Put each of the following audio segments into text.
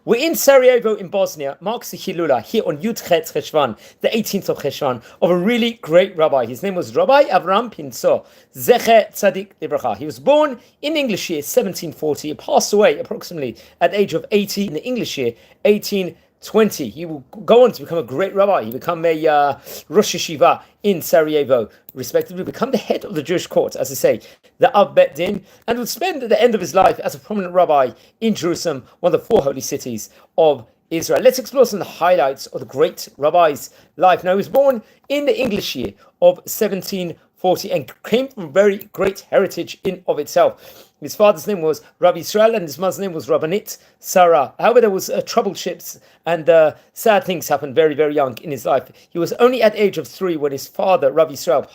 We're in Sarajevo in Bosnia, marks the Hilula, here on Yud Chet Cheshvan, the 18th of Cheshvan, of a really great rabbi. His name was Rabbi Avraham Pinso Z'tl. He was born in English year 1740, he passed away approximately at the age of 80 in the English year 1820. He will go on to become a great rabbi. He became a Rosh Yeshiva in Sarajevo, respectively, become the head of the Jewish court, as I say, the Av Bet Din, and would spend the end of his life as a prominent rabbi in Jerusalem, one of the four holy cities of Israel. Let's explore some of the highlights of the great rabbi's life. Now, he was born in the English year of 1740 and came from a very great heritage in of itself. His father's name was Rabbi Israel and his mother's name was Rabbanit Sarah. However, there was troubleships and sad things happened very, very young in his life. He was only at the age of 3 when his father, Rabbi Israel,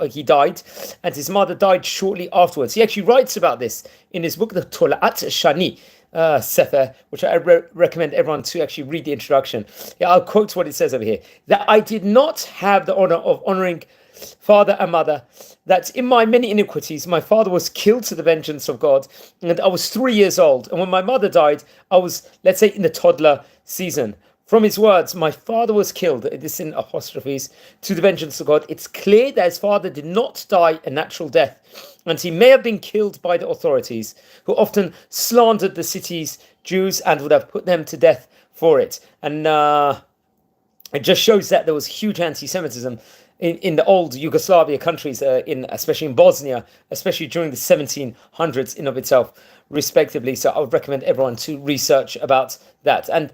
he died, and his mother died shortly afterwards. He actually writes about this in his book, the Tola'at Shani Sefer, which I recommend everyone to actually read the introduction. Yeah, I'll quote what it says over here. That I did not have the honor of honoring father and mother, that in my many iniquities my father was killed to the vengeance of God, and I was 3 years old, and when my mother died I was, let's say, in the toddler season. From his words, my father was killed, this in apostrophes, to the vengeance of God. It's clear that his father did not die a natural death, and he may have been killed by the authorities, who often slandered the city's Jews and would have put them to death for it. And it just shows that there was huge anti-Semitism in the old Yugoslavia countries, especially in Bosnia, especially during the 1700s in of itself, respectively. So I would recommend everyone to research about that. And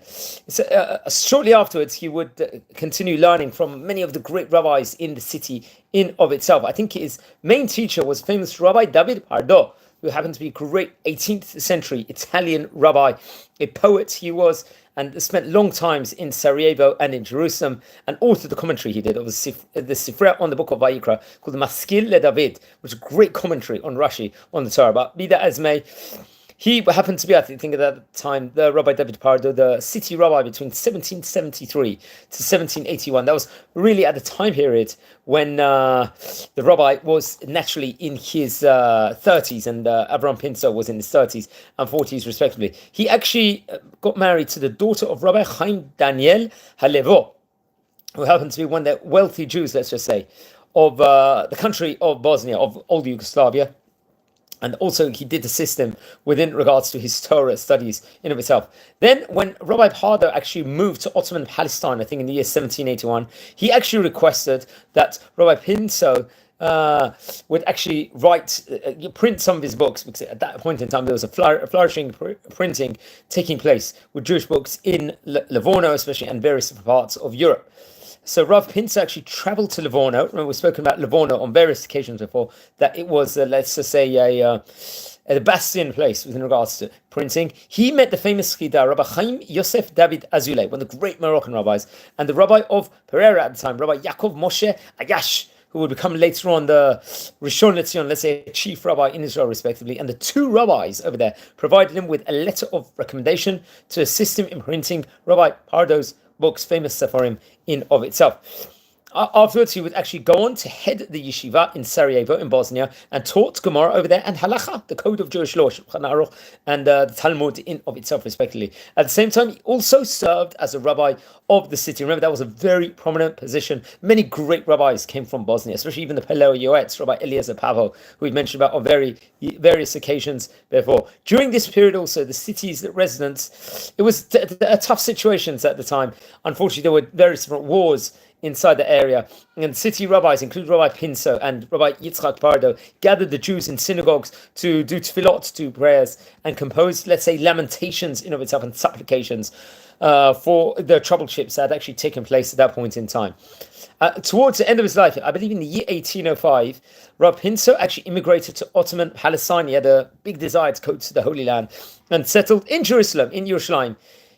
shortly afterwards, he would continue learning from many of the great rabbis in the city in of itself. I think his main teacher was famous Rabbi David Pardo, who happened to be a great 18th century Italian rabbi, a poet he was, and spent long times in Sarajevo and in Jerusalem, and authored the commentary he did of the Sifra on the book of Vayikra, called the Maskil Le David, which is a great commentary on Rashi, on the Torah. But be that as may, he happened to be, I think at that time, the Rabbi David Pardo, the city rabbi between 1773 to 1781. That was really at the time period when the rabbi was naturally in his 30s, and Avraham Pinso was in his 30s and 40s, respectively. He actually got married to the daughter of Rabbi Chaim Daniel Halevo, who happened to be one of the wealthy Jews, let's just say, of the country of Bosnia, of old Yugoslavia. And also he did assist him within regards to his Torah studies in of itself. Then when Rabbi Pardo actually moved to Ottoman Palestine, I think in the year 1781, he actually requested that Rabbi Pinso would actually print some of his books, because at that point in time there was a flourishing printing taking place with Jewish books in Livorno especially, and various different parts of Europe. So Rav Pinso actually traveled to Livorno. Remember, we've spoken about Livorno on various occasions before, that it was, let's just say, a bastion place with regards to printing. He met the famous Chida, Rabbi Chaim Yosef David Azulay, one of the great Moroccan rabbis, and the rabbi of Pereira at the time, Rabbi Yaakov Moshe Ayash, who would become later on the Rishon LeZion, let's say, chief rabbi in Israel, respectively. And the two rabbis over there provided him with a letter of recommendation to assist him in printing Rabbi Pardo's books, famous Sefarim in of itself. Afterwards, he would actually go on to head the yeshiva in Sarajevo in Bosnia and taught Gemara over there and Halacha, the code of Jewish law, and the Talmud in of itself, respectively. At the same time, he also served as a rabbi of the city. Remember, that was a very prominent position. Many great rabbis came from Bosnia, especially even the Peleo Yoetz, Rabbi Eliezer Pavo, who we mentioned about on various occasions before. During this period also, the city's residents, it was tough situations at the time. Unfortunately, there were various different wars inside the area, and city rabbis, including Rabbi Pinso and Rabbi Yitzchak Pardo, gathered the Jews in synagogues to do tefillot, to prayers, and composed, let's say, lamentations in of itself and supplications for the troubleships that had actually taken place at that point in time. Towards the end of his life, I believe in the year 1805, Rabbi Pinso actually immigrated to Ottoman Palestine. He had a big desire to go to the Holy Land and settled in Jerusalem, in Yerushalayim.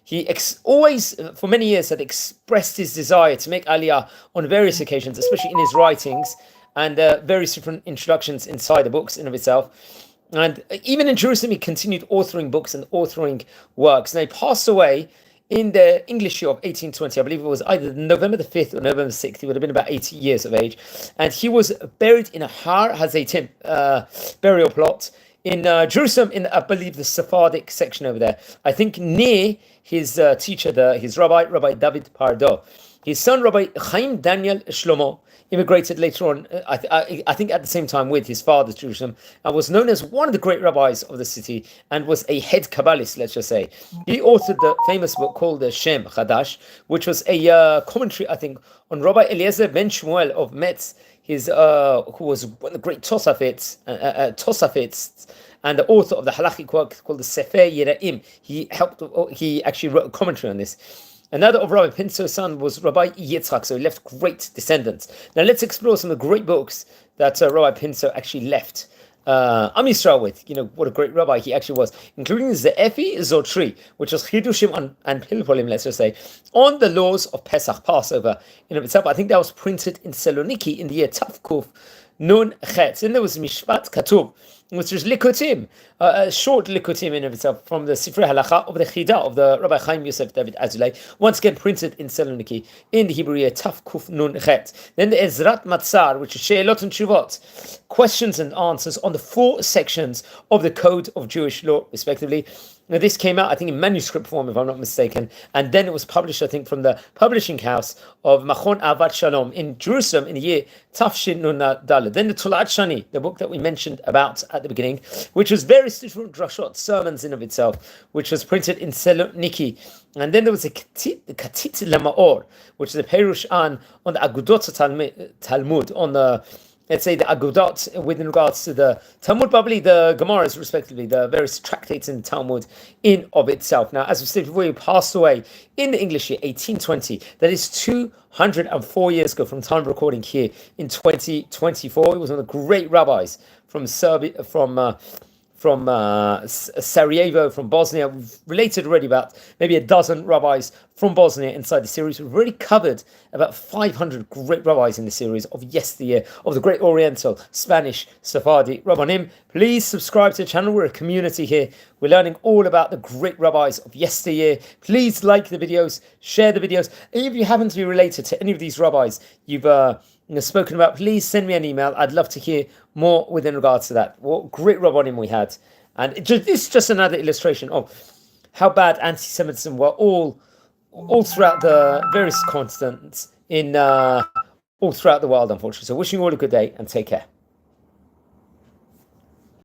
He always, for many years, had expressed his desire to make Aliyah on various occasions, especially in his writings and various different introductions inside the books in of itself. And even in Jerusalem, he continued authoring books and authoring works. And he passed away in the English year of 1820. I believe it was either November the 5th or November the 6th. He would have been about 80 years of age. And he was buried in a Har HaZeitim burial plot in Jerusalem, in I believe the Sephardic section over there. I think near his teacher, his Rabbi David Pardo. His son, Rabbi Chaim Daniel Shlomo, immigrated later on, I think at the same time with his father to Jerusalem, and was known as one of the great rabbis of the city, and was a head Kabbalist, let's just say. He authored the famous book called the Shem Chadash, which was a commentary, I think, on Rabbi Eliezer ben Shmuel of Metz, who was one of the great Tosafists, and the author of the halachic work called the Sefer Yeraim. He actually wrote a commentary on this. Another of Rabbi Pinso's son was Rabbi Yitzchak, so he left great descendants. Now let's explore some of the great books that Rabbi Pinso actually left Am Yisrael with. What a great rabbi he actually was, including the Efi Zotri, which was Chidushim and Pilpolim, let's just say, on the laws of Pesach, Passover in of itself. I think that was printed in Saloniki in the year Tavkuf Nun Chet. Then there was Mishpat Katuv, which was Likutim, a short Likutim in of itself from the Sifrei Halacha of the Chida of the Rabbi Chaim Yosef David Azulay, once again printed in Saloniki in the Hebrew year Taf Kuf Nun Chet. Then the Ezrat Matzar, which is She'elot and Shuvot, questions and answers on the 4 sections of the Code of Jewish Law, respectively. Now, this came out, I think, in manuscript form, if I'm not mistaken, and then it was published, I think, from the publishing house of Machon Avat Shalom in Jerusalem in the year Tafshin Nun Daled. Then the Tulat Shani, the book that we mentioned about at the beginning, which was various different drashot, sermons in of itself, which was printed in Saloniki. And then there was the Katit Lamaor, which is a Perush on the Agudot Talmud, on the, let's say, the Agudot with regards to the Talmud, probably the Gemaras, respectively, the various tractates in the Talmud in of itself. Now, as we said before, he passed away in the English year 1820. That is 204 years ago from time of recording here in 2024. He was one of the great rabbis from Serbia, from Sarajevo, from Bosnia. We've related already about maybe a dozen rabbis from Bosnia inside the series. We've already covered about 500 great rabbis in the series of yesteryear, of the great Oriental, Spanish, Sephardi Rabbanim. Please subscribe to the channel. We're a community here. We're learning all about the great rabbis of yesteryear. Please like the videos, share the videos. And if you happen to be related to any of these rabbis you've spoken about, please send me an email. I'd love to hear more within regards to that. What great rabbanim we had. And this is just another illustration of how bad anti-Semitism were all throughout the various continents, all throughout the world, unfortunately. So wishing you all a good day and take care.